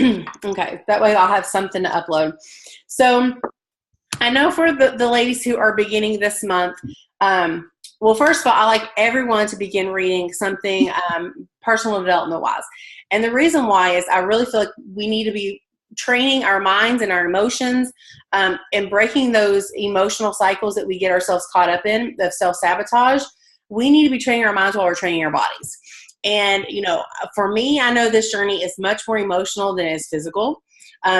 Okay, that way I'll have something to upload. So I know for the ladies who are beginning this month, well, first of all, I like everyone to begin reading something personal development wise. And the reason why is I really feel like we need to be training our minds and our emotions and breaking those emotional cycles that we get ourselves caught up in of self-sabotage. We need to be training our minds while we're training our bodies. And, for me, I know this journey is much more emotional than it is physical.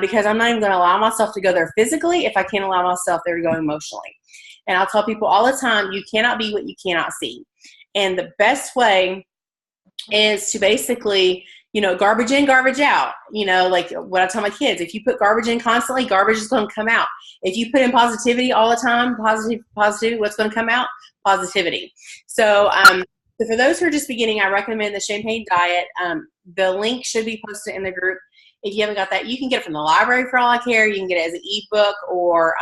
Because I'm not even going to allow myself to go there physically if I can't allow myself there to go emotionally. And I'll tell people all the time, you cannot be what you cannot see. And the best way is to basically, garbage in, garbage out. Like what I tell my kids, if you put garbage in constantly, garbage is going to come out. If you put in positivity all the time, positivity, what's going to come out? Positivity. So for those who are just beginning, I recommend the Champagne Diet. The link should be posted in the group. If you haven't got that, you can get it from the library for all I care. You can get it as an ebook or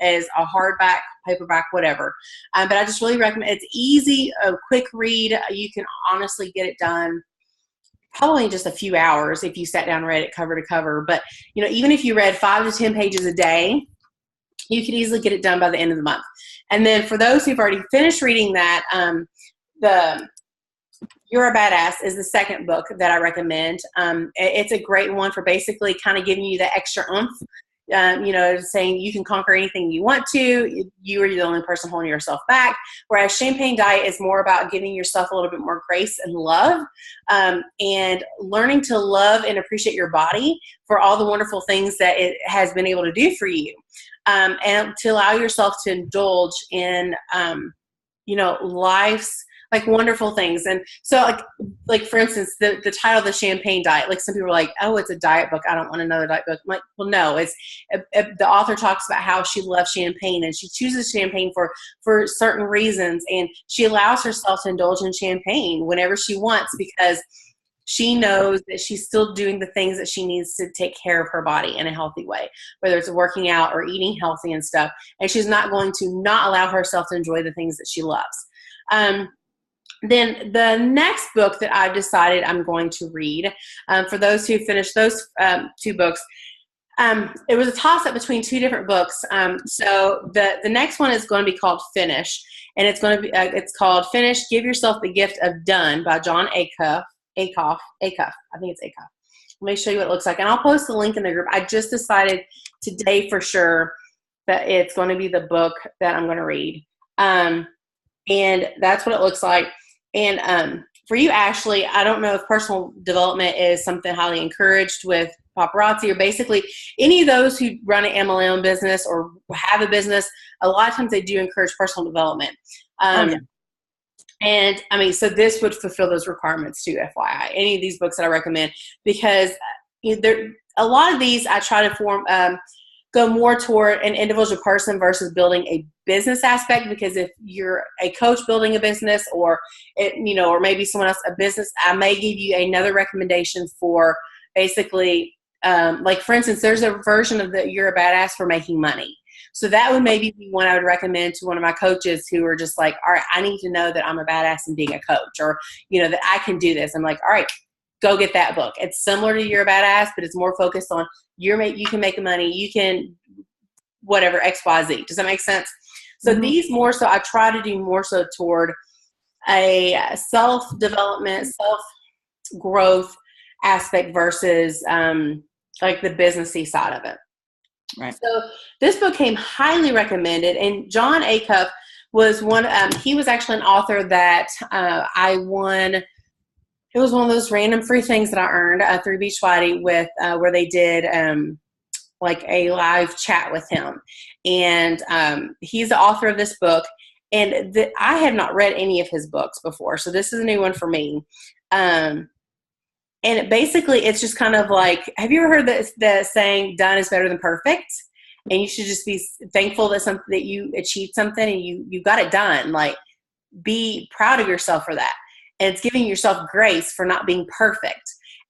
as a hardback, paperback, whatever. But I just really recommend it's easy, a quick read. You can honestly get it done probably in just a few hours if you sat down and read it cover to cover. But, even if you read 5 to 10 pages a day, you can easily get it done by the end of the month. And then for those who've already finished reading that, the You're a Badass is the second book that I recommend. It's a great one for basically kind of giving you the extra oomph, saying you can conquer anything you want to. You are the only person holding yourself back. Whereas Champagne Diet is more about giving yourself a little bit more grace and love, and learning to love and appreciate your body for all the wonderful things that it has been able to do for you, and to allow yourself to indulge in, life's like wonderful things. And so like for instance, the title of the Champagne Diet, like some people are like, oh, it's a diet book, I don't want another diet book. I'm like, well, no, it's the author talks about how she loves champagne and she chooses champagne for certain reasons. And she allows herself to indulge in champagne whenever she wants, because she knows that she's still doing the things that she needs to take care of her body in a healthy way, whether it's working out or eating healthy and stuff. And she's not going to not allow herself to enjoy the things that she loves. Then the next book that I've decided I'm going to read, for those who finished those 2 books, it was a toss-up between 2 different books. So the next one is going to be called Finish, and it's going to be it's called Finish: Give Yourself the Gift of Done by John Acuff. I think it's Acuff. Let me show you what it looks like, and I'll post the link in the group. I just decided today for sure that it's going to be the book that I'm going to read, and that's what it looks like. And for you, Ashley, I don't know if personal development is something highly encouraged with paparazzi, or basically any of those who run an MLM business or have a business. A lot of times they do encourage personal development. Yeah. And I mean, so this would fulfill those requirements too, FYI, any of these books that I recommend, because a lot of these I try to go more toward an individual person versus building a business aspect. Because if you're a coach building a business, or or maybe someone else a business, I may give you another recommendation for basically, like for instance, there's a version of the You're a Badass for making money. So that would maybe be one I would recommend to one of my coaches who are just like, all right, I need to know that I'm a badass in being a coach, or that I can do this. I'm like, all right, go get that book. It's similar to You're a Badass, but it's more focused on you can make money, you can whatever, XYZ. Does that make sense? So these more so, I try to do more so toward a self-development, self-growth aspect versus like the businessy side of it. Right. So this book came highly recommended, and John Acuff was one. He was actually an author that I won. It was one of those random free things that I earned through Beachbody with where they did like a live chat with him. And he's the author of this book. And I had not read any of his books before, so this is a new one for me. And basically, it's just kind of like, have you ever heard the saying, done is better than perfect? And you should just be thankful that you achieved something and you got it done. Like, be proud of yourself for that. And it's giving yourself grace for not being perfect.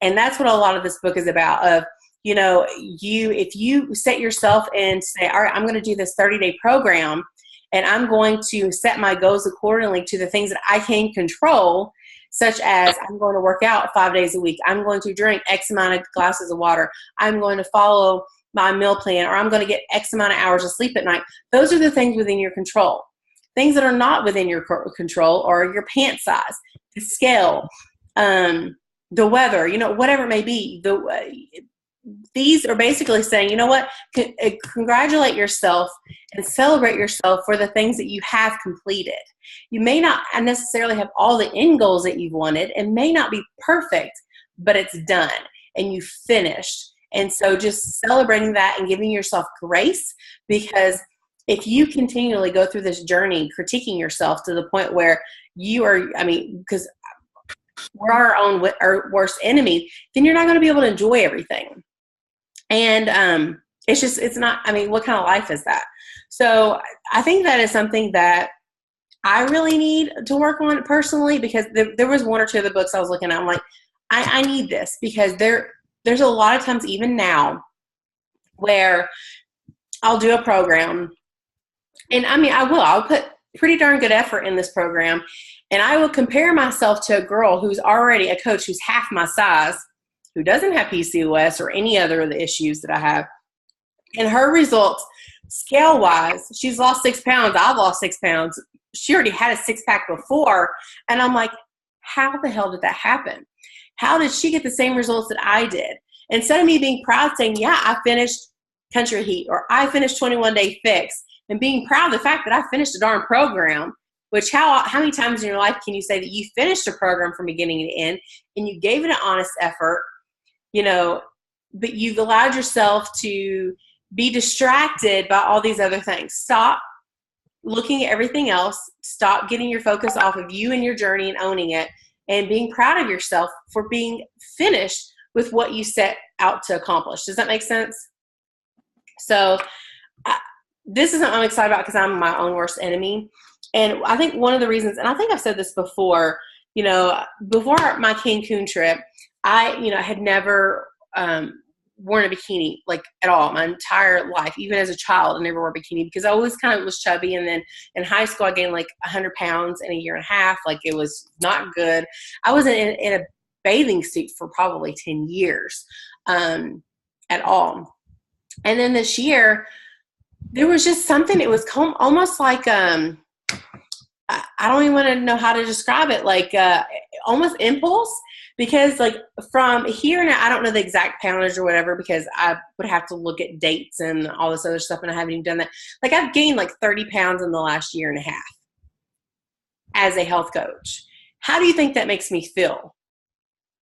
And that's what a lot of this book is about. Of, if you set yourself and say, all right, I'm going to do this 30-day program, and I'm going to set my goals accordingly to the things that I can control, such as I'm going to work out 5 days a week. I'm going to drink X amount of glasses of water. I'm going to follow my meal plan, or I'm going to get X amount of hours of sleep at night. Those are the things within your control. Things that are not within your control are your pant size, the scale, the weather, whatever it may be. These are basically saying, you know what, congratulate yourself and celebrate yourself for the things that you have completed. You may not necessarily have all the end goals that you've wanted, and may not be perfect, but it's done and you finished. And so just celebrating that and giving yourself grace, because if you continually go through this journey critiquing yourself to the point where you are, because we're our worst enemy, then you're not going to be able to enjoy everything. And it's not, what kind of life is that? So I think that is something that I really need to work on personally, because there was one or two of the books I was looking at. I'm like, I need this, because there's a lot of times, even now, where I'll do a program, and I'll put pretty darn good effort in this program, and I will compare myself to a girl who's already a coach who's half my size, who doesn't have PCOS or any other of the issues that I have. And her results, scale-wise, she's lost 6 pounds. I've lost 6 pounds. She already had a six-pack before. And I'm like, how the hell did that happen? How did she get the same results that I did? Instead of me being proud saying, yeah, I finished Country Heat, or I finished 21 Day Fix, and being proud of the fact that I finished a darn program, which how many times in your life can you say that you finished a program from beginning to end and you gave it an honest effort, but you've allowed yourself to be distracted by all these other things. Stop looking at everything else. Stop getting your focus off of you and your journey and owning it, and being proud of yourself for being finished with what you set out to accomplish. Does that make sense? So this is something I'm excited about, because I'm my own worst enemy. And I think one of the reasons, and I think I've said this before, before my Cancun trip, I had never worn a bikini, like, at all my entire life. Even as a child, I never wore a bikini, because I always kind of was chubby. And then in high school, I gained like 100 pounds in a year and a half. Like, it was not good. I was in a bathing suit for probably 10 years at all. And then this year, there was just something, it was almost like, I don't even want to know how to describe it, like almost impulse. Because like from here now, I don't know the exact poundage or whatever, because I would have to look at dates and all this other stuff, and I haven't even done that. Like, I've gained like 30 pounds in the last year and a half as a health coach. How do you think that makes me feel?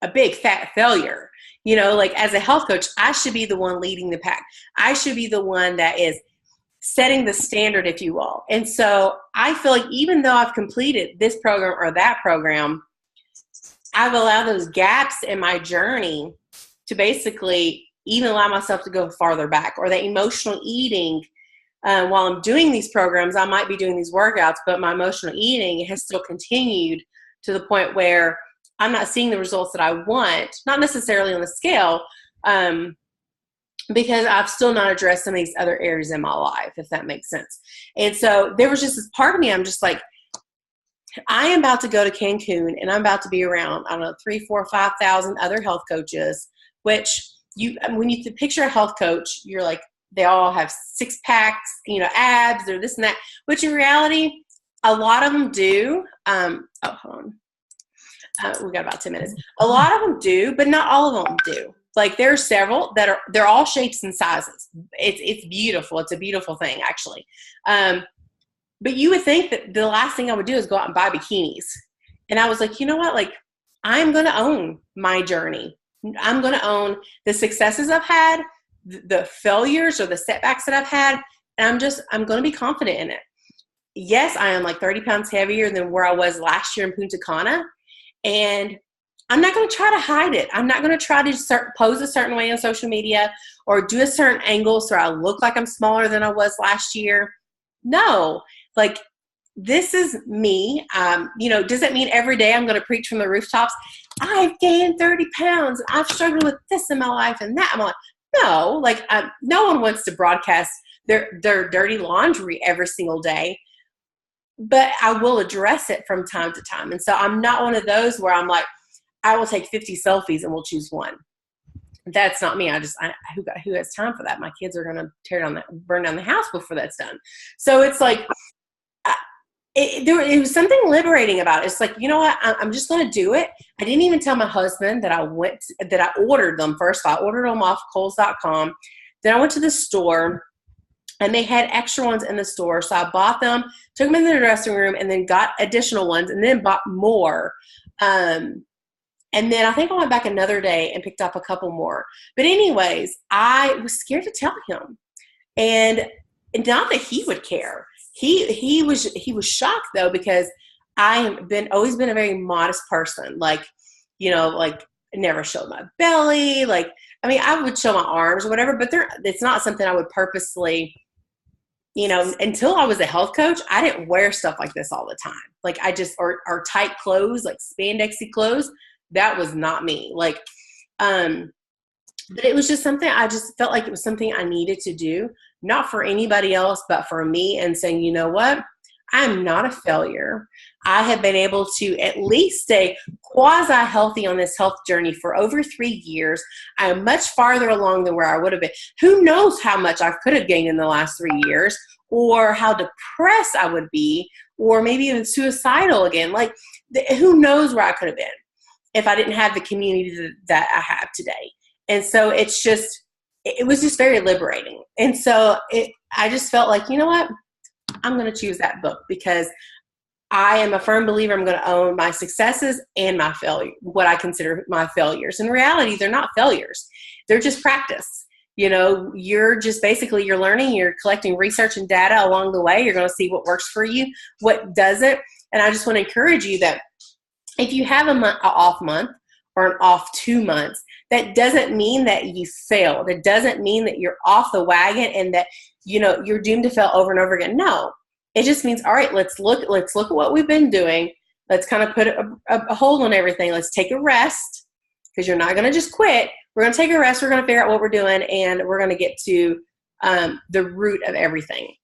A big fat failure. Like, as a health coach, I should be the one leading the pack. I should be the one that is setting the standard, if you will. And so I feel like even though I've completed this program or that program, I've allowed those gaps in my journey to basically even allow myself to go farther back, or that emotional eating. While I'm doing these programs, I might be doing these workouts, but my emotional eating has still continued to the point where I'm not seeing the results that I want, not necessarily on the scale, because I've still not addressed some of these other areas in my life, if that makes sense. And so there was just this part of me, I'm just like, I am about to go to Cancun, and I'm about to be around, 3,000, 4,000, 5,000 other health coaches, which when you picture a health coach, you're like, they all have six packs, abs or this and that, which in reality, a lot of them do. Hold on. We got about 10 minutes. A lot of them do, but not all of them do. Like, there are several that they're all shapes and sizes. It's beautiful. It's a beautiful thing, actually. But you would think that the last thing I would do is go out and buy bikinis. And I was like, you know what? Like, I'm going to own my journey. I'm going to own the successes I've had, the failures or the setbacks that I've had. And I'm going to be confident in it. Yes, I am like 30 pounds heavier than where I was last year in Punta Cana. And I'm not going to try to hide it. I'm not going to try to pose a certain way on social media or do a certain angle so I look like I'm smaller than I was last year. No, like, this is me. Does that mean every day I'm going to preach from the rooftops? I've gained 30 pounds. I've struggled with this in my life and that. I'm like, no, like, no one wants to broadcast their dirty laundry every single day. but I will address it from time to time. And so I'm not one of those where I'm like, I will take 50 selfies and we'll choose one. That's not me. Who has time for that? My kids are going to burn down the house before that's done. So it's like, it was something liberating about it. It's like, you know what? I'm just going to do it. I didn't even tell my husband that I ordered them first. I ordered them off Kohl's.com. Then I went to the store and they had extra ones in the store. So I bought them, took them in the dressing room, and then got additional ones and then bought more. And then I think I went back another day and picked up a couple more. But anyways, I was scared to tell him. And not that he would care. He was shocked though, because I have always been a very modest person. Like, you know, like never showed my belly. Like, I mean, I would show my arms or whatever, but it's not something I would purposely, you know, until I was a health coach, I didn't wear stuff like this all the time. Like or tight clothes, like spandexy clothes. That was not me. Like, but it was just something, I just felt like it was something I needed to do, not for anybody else, but for me, and saying, you know what? I'm not a failure. I have been able to at least stay quasi-healthy on this health journey for over 3 years. I am much farther along than where I would have been. Who knows how much I could have gained in the last 3 years, or how depressed I would be, or maybe even suicidal again. Like, who knows where I could have been if I didn't have the community that I have today. And so it was just very liberating. And so I just felt like, you know what? I'm going to choose that book, because I am a firm believer I'm going to own my successes and my failure, what I consider my failures. In reality, they're not failures. They're just practice. You know, you're learning, you're collecting research and data along the way. You're going to see what works for you, what doesn't. And I just want to encourage you that if you have an off month or an off 2 months, that doesn't mean that you failed. It doesn't mean that you're off the wagon and that, you know, you're doomed to fail over and over again. No, it just means, all right, let's look at what we've been doing. Let's kind of put a hold on everything. Let's take a rest, because you're not going to just quit. We're going to take a rest. We're going to figure out what we're doing, and we're going to get to the root of everything.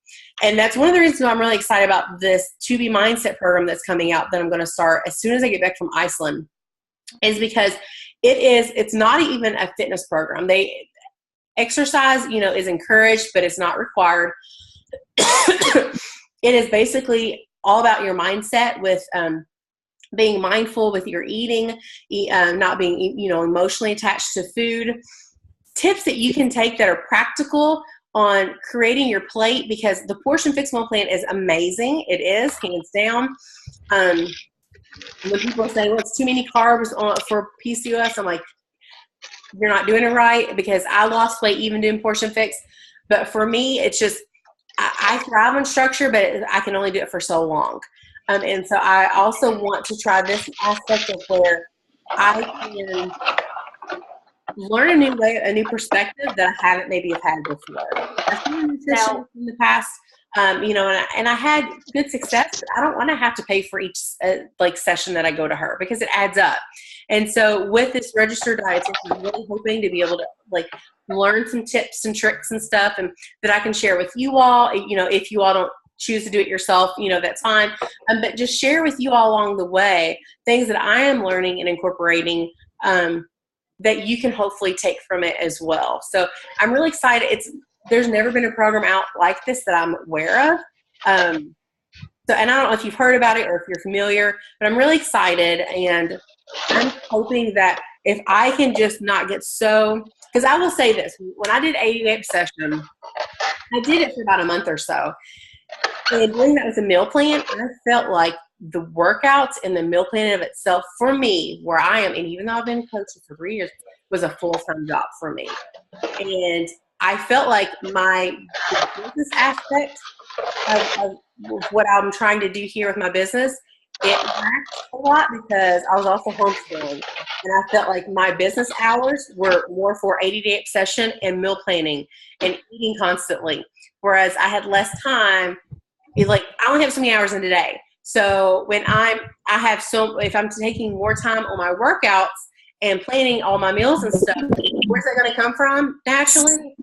And that's one of the reasons why I'm really excited about this To Be Mindset program that's coming out, that I'm going to start as soon as I get back from Iceland, is because it's not even a fitness program. Exercise, you know, is encouraged, but it's not required. It is basically all about your mindset, with being mindful with your eating, not being, you know, emotionally attached to food. Tips that you can take that are practical on creating your plate, because the portion fix meal plan is amazing. It is, hands down. When people say, well, it's too many carbs for PCOS, I'm like, you're not doing it right, because I lost weight even doing portion fix. But for me, it's just, I thrive on structure, but I can only do it for so long. And so I also want to try this aspect of where I can learn a new way, a new perspective that I haven't maybe have had before. I've seen nutrition in the past, you know, and I had good success, but I don't want to have to pay for each session that I go to her, because it adds up. And so with this registered dietitian, I'm really hoping to be able to learn some tips and tricks and stuff, and that I can share with you all. You know, if you all don't choose to do it yourself, you know, that's fine. But just share with you all along the way things that I am learning and incorporating, that you can hopefully take from it as well. So I'm really excited. There's never been a program out like this that I'm aware of. And I don't know if you've heard about it or if you're familiar, but I'm really excited, and I'm hoping that if I can just not get because I will say this, when I did 88 session, I did it for about a month or so. And doing that with a meal plan, I felt like the workouts and the meal plan of itself, for me, where I am, and even though I've been coaching for 3 years, was a full-time job for me. And I felt like my business aspect of what I'm trying to do here with my business, it lacked a lot, because I was also homeschooling. And I felt like my business hours were more for 80-day obsession and meal planning and eating constantly. Whereas I had less time. I only have so many hours in a day. So when if I'm taking more time on my workouts and planning all my meals and stuff, where's that going to come from naturally?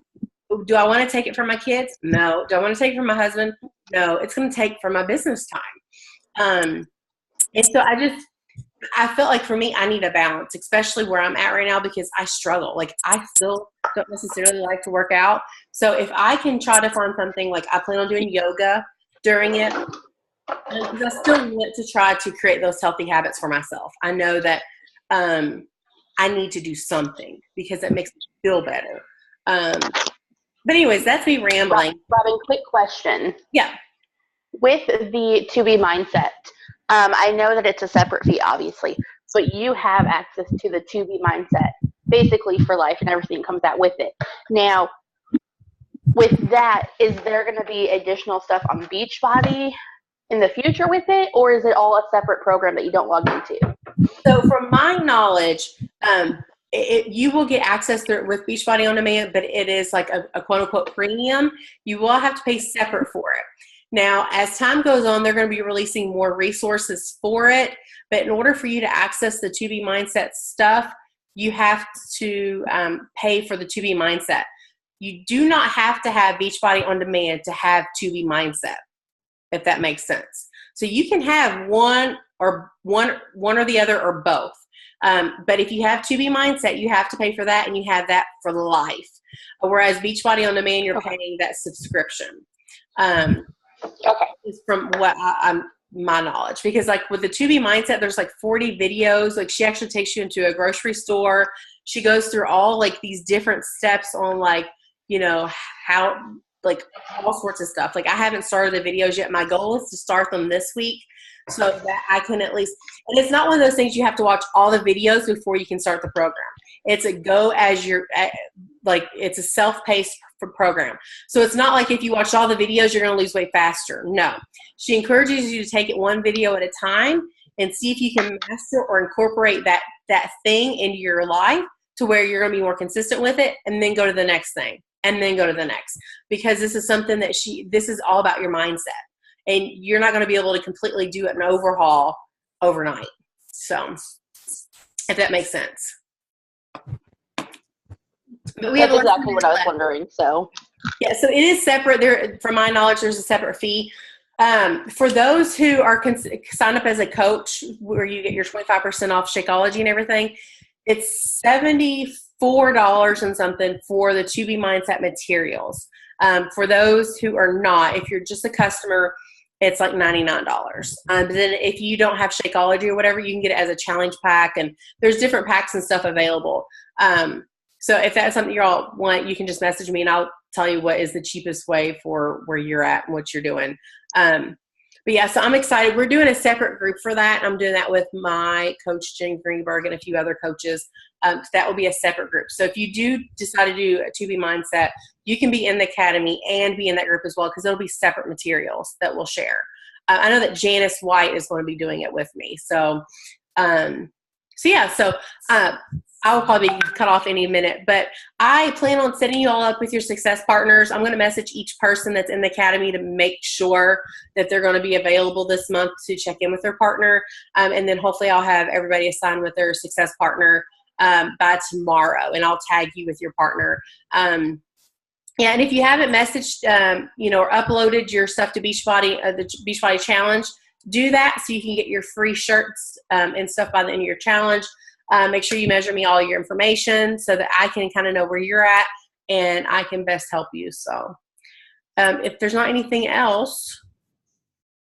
Do I want to take it from my kids? No. Do I want to take it from my husband? No. It's going to take from my business time. And so I felt like for me, I need a balance, especially where I'm at right now, because I struggle. Like I still don't necessarily like to work out. So if I can try to find something, like I plan on doing yoga during it, because I still want to try to create those healthy habits for myself. I know that I need to do something because it makes me feel better. But anyways, that's me rambling. Robin, quick question. Yeah. With the 2B mindset, I know that it's a separate fee, obviously, but you have access to the 2B mindset basically for life, and everything comes out with it. Now, with that, is there going to be additional stuff on Beachbody in the future with it, or is it all a separate program that you don't log into? So from my knowledge, you will get access through with Beachbody On Demand, but it is like a quote unquote premium. You will have to pay separate for it. Now, as time goes on, they're going to be releasing more resources for it. But in order for you to access the 2B Mindset stuff, you have to pay for the 2B Mindset. You do not have to have Beachbody On Demand to have 2B Mindset, if that makes sense. So you can have one or the other or both. But if you have 2B Mindset, you have to pay for that, and you have that for life. Whereas Beachbody On Demand, you're paying that subscription. Is from what I'm my knowledge, because like with the 2B Mindset, there's like 40 videos. Like she actually takes you into a grocery store. She goes through all like these different steps on like, you know, how like all sorts of stuff. Like I haven't started the videos yet. My goal is to start them this week so that I can at least, and it's not one of those things you have to watch all the videos before you can start the program. It's a go as you're like, it's a self-paced program. So it's not like if you watch all the videos, you're going to lose weight faster. No, she encourages you to take it one video at a time and see if you can master or incorporate that thing into your life to where you're going to be more consistent with it, and then go to the next thing, and then go to the next, because this is something that this is all about your mindset, and you're not going to be able to completely do an overhaul overnight. So if that makes sense. But that's exactly what I was wondering. So yeah, so it is separate. There, from my knowledge, there's a separate fee. For those who are sign up as a coach, where you get your 25% off Shakeology and everything, it's $74 and something for the 2B Mindset materials. For those who are not, if you're just a customer, it's like $99. But then if you don't have Shakeology or whatever, you can get it as a challenge pack, and there's different packs and stuff available. So if that's something you all want, you can just message me and I'll tell you what is the cheapest way for where you're at and what you're doing. But yeah, so I'm excited. We're doing a separate group for that. I'm doing that with my coach, Jen Greenberg, and a few other coaches. So that will be a separate group. So if you do decide to do a 2B Mindset, you can be in the academy and be in that group as well, because it'll be separate materials that we'll share. I know that Janice White is going to be doing it with me. So I will probably be cut off any minute, but I plan on setting you all up with your success partners. I'm going to message each person that's in the academy to make sure that they're going to be available this month to check in with their partner. And then hopefully I'll have everybody assigned with their success partner by tomorrow, and I'll tag you with your partner. Yeah, and if you haven't messaged, or uploaded your stuff to Beachbody, the Beachbody Challenge, do that so you can get your free shirts and stuff by the end of your challenge. Make sure you measure me all your information so that I can kind of know where you're at and I can best help you. So if there's not anything else,